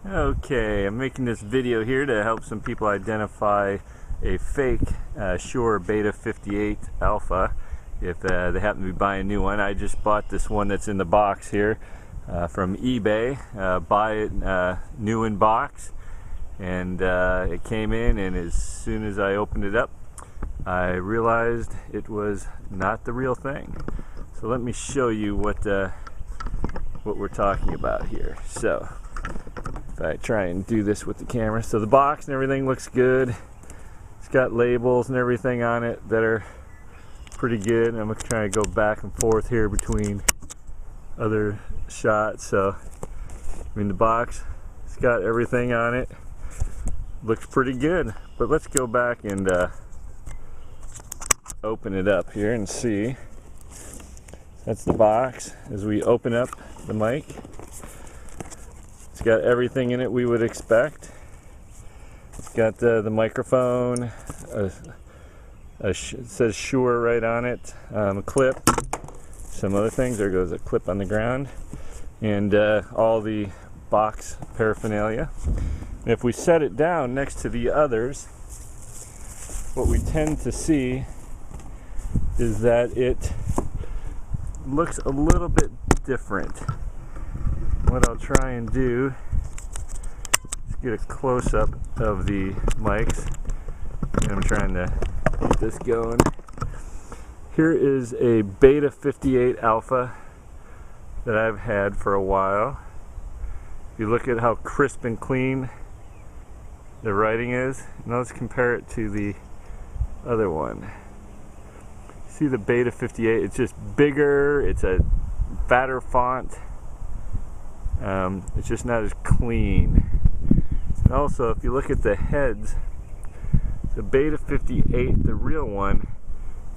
Okay, I'm making this video here to help some people identify a fake SHURE Beta58 alpha if they happen to be buying a new one. I just bought this one that's in the box here from eBay. Buy it new in box, and it came in, and as soon as I opened it up I realized it was not the real thing. So let me show you what we're talking about here. So if I try and do this with the camera, so the box and everything looks good. It's got labels and everything on it that are pretty good. I'm going to try to go back and forth here between other shots. So I mean, the box, it's got everything on it, looks pretty good. But let's go back and open it up here and see. That's the box as we open up the mic. It's got everything in it we would expect. It's got the microphone, it says SHURE right on it, a clip, some other things. There goes a clip on the ground, and all the box paraphernalia. And if we set it down next to the others, what we tend to see is that it looks a little bit different. What I'll try and do is get a close-up of the mics, and I'm trying to keep this going. Here is a Beta58 alpha that I've had for a while. If you look at how crisp and clean the writing is, now let's compare it to the other one. See the Beta58, it's just bigger, it's a fatter font, it's just not as clean. And also, if you look at the heads, the Beta58, the real one,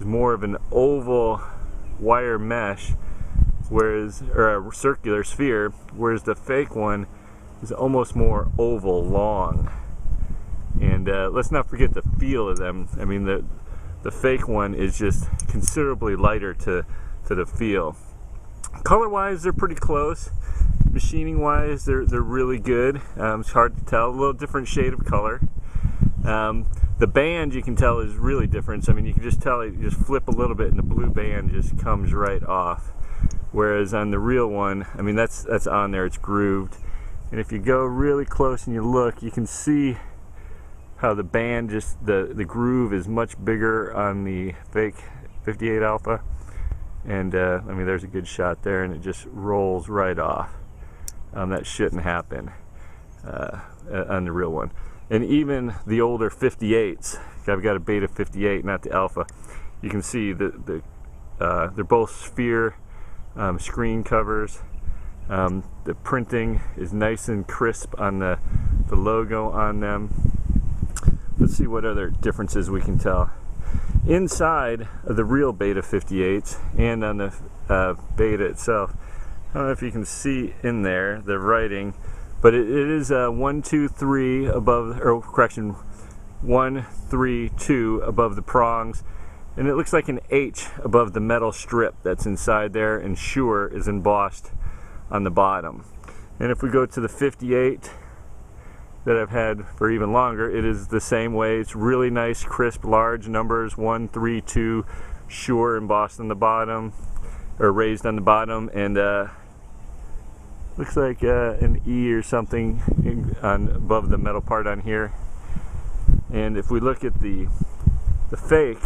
is more of an oval wire mesh, whereas, or a circular sphere, whereas the fake one is almost more oval, long. And let's not forget the feel of them. I mean, the fake one is just considerably lighter to the feel. Color-wise, they're pretty close. Machining-wise, they're really good. It's hard to tell. A little different shade of color. The band, you can tell, is really different. So, I mean, you can just tell it, you just flip a little bit and the blue band just comes right off. Whereas on the real one, I mean, that's on there, it's grooved. And if you go really close and you look, you can see how the band, just the groove is much bigger on the fake 58 alpha. And I mean, there's a good shot there, and it just rolls right off. That shouldn't happen on the real one. And even the older 58s, I've got a Beta58, not the alpha, you can see they're both sphere screen covers. The printing is nice and crisp on the logo on them. Let's see what other differences we can tell. Inside of the real Beta58s and on the Beta itself, I don't know if you can see in there the writing, but it is 1, 2, 3 above, or correction, 1, 3, 2 above the prongs, and it looks like an H above the metal strip that's inside there, and SHURE is embossed on the bottom. And if we go to the 58 that I've had for even longer, it is the same way. It's really nice, crisp, large numbers, 1, 3, 2, SHURE embossed on the bottom, or raised on the bottom, and looks like an E or something above the metal part on here. And if we look at the fake,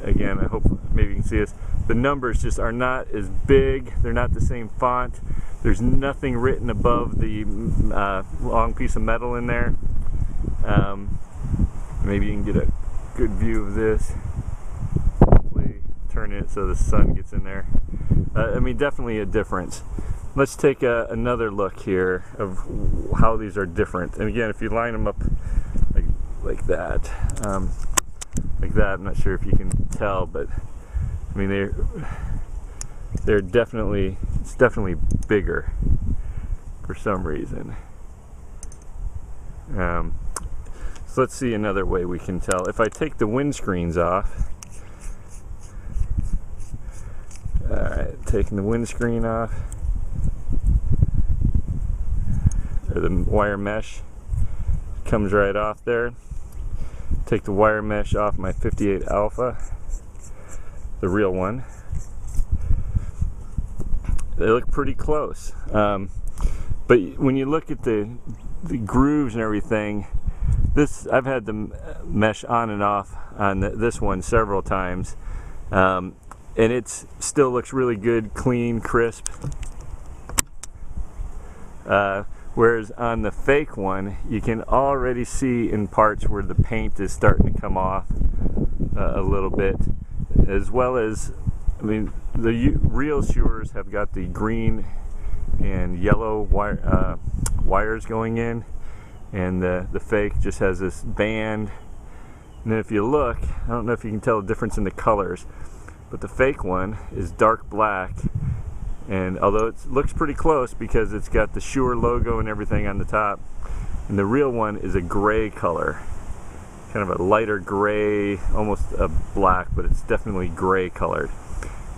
again, I hope maybe you can see this, the numbers just are not as big, they're not the same font. There's nothing written above the long piece of metal in there. Maybe you can get a good view of this. Hopefully turn it so the sun gets in there. I mean, definitely a difference. Let's take another look here of how these are different. And again, if you line them up like that, I'm not sure if you can tell, but I mean, they're definitely, it's definitely bigger for some reason. So let's see another way we can tell. If I take the windscreens off, alright, taking the windscreen off, or the wire mesh comes right off there. Take the wire mesh off my 58 Alpha, the real one. They look pretty close, but when you look at the grooves and everything, I've had the mesh on and off on this one several times, and it still looks really good, clean, crisp. Whereas on the fake one, you can already see in parts where the paint is starting to come off a little bit, as well as, I mean, the real Shures have got the green and yellow wires going in, and the fake just has this band. And then if you look, I don't know if you can tell the difference in the colors, but the fake one is dark black, and although it looks pretty close because it's got the Shure logo and everything on the top, and the real one is a gray color, kind of a lighter gray, almost a black, but it's definitely gray colored.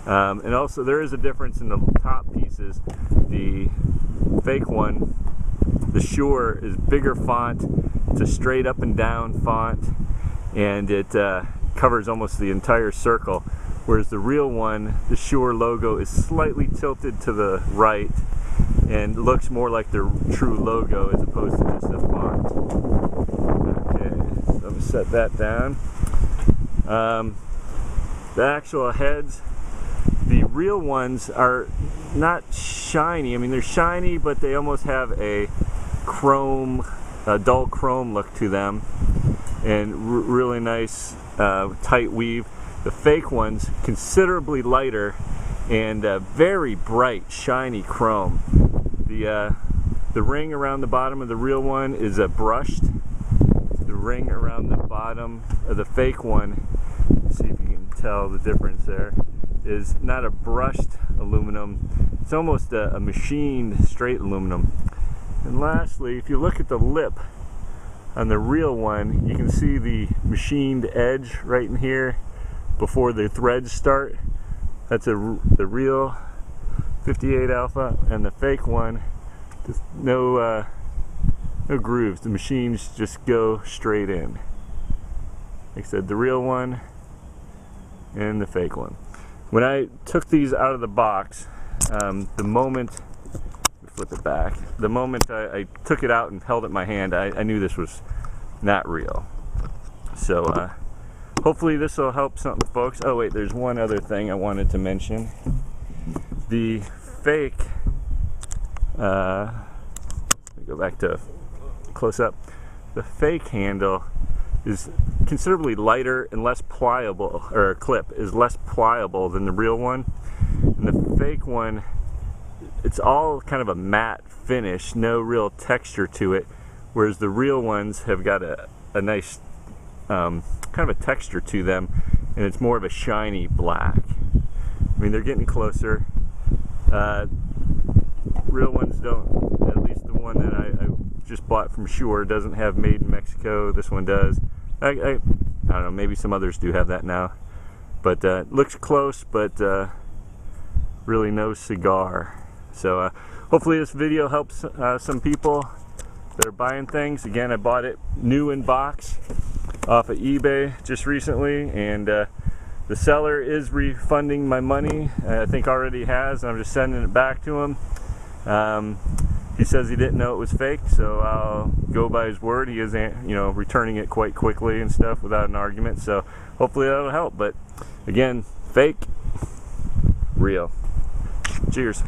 And also there is a difference in the top pieces. The fake one, the Shure, is bigger font. It's a straight up and down font, and it covers almost the entire circle. Whereas the real one, the Shure logo is slightly tilted to the right and looks more like the true logo as opposed to just a font. Okay, so I'm going to set that down. The actual heads, the real ones are not shiny. I mean, they're shiny, but they almost have a chrome, a dull chrome look to them, and really nice tight weave. The fake one's considerably lighter and very bright, shiny chrome. The ring around the bottom of the real one is brushed. The ring around the bottom of the fake one, let's see if you can tell the difference there, is not a brushed aluminum. It's almost a machined straight aluminum. And lastly, if you look at the lip on the real one, you can see the machined edge right in here before the threads start. That's the real 58 Alpha, and the fake one, just no grooves. The machines just go straight in. Like I said, the real one and the fake one. When I took these out of the box, the moment, flip it back, the moment I took it out and held it in my hand, I knew this was not real. So hopefully this will help something, folks. Oh wait, there's one other thing I wanted to mention. The fake, let me go back to close up. The fake handle is considerably lighter and less pliable, or clip is less pliable than the real one. And the fake one, it's all kind of a matte finish, no real texture to it, whereas the real ones have got a nice kind of a texture to them, and it's more of a shiny black. I mean, they're getting closer. Real ones don't, at least the one that I just bought from Shure doesn't have made in Mexico. This one does. I don't know, maybe some others do have that now, but looks close, but really no cigar. So hopefully this video helps some people that are buying things. Again, I bought it new in box off of eBay just recently, and the seller is refunding my money. I think already has. I'm just sending it back to him. He says he didn't know it was fake, so I'll go by his word. He is, returning it quite quickly and stuff without an argument. So hopefully that'll help. But again, fake, real. Cheers.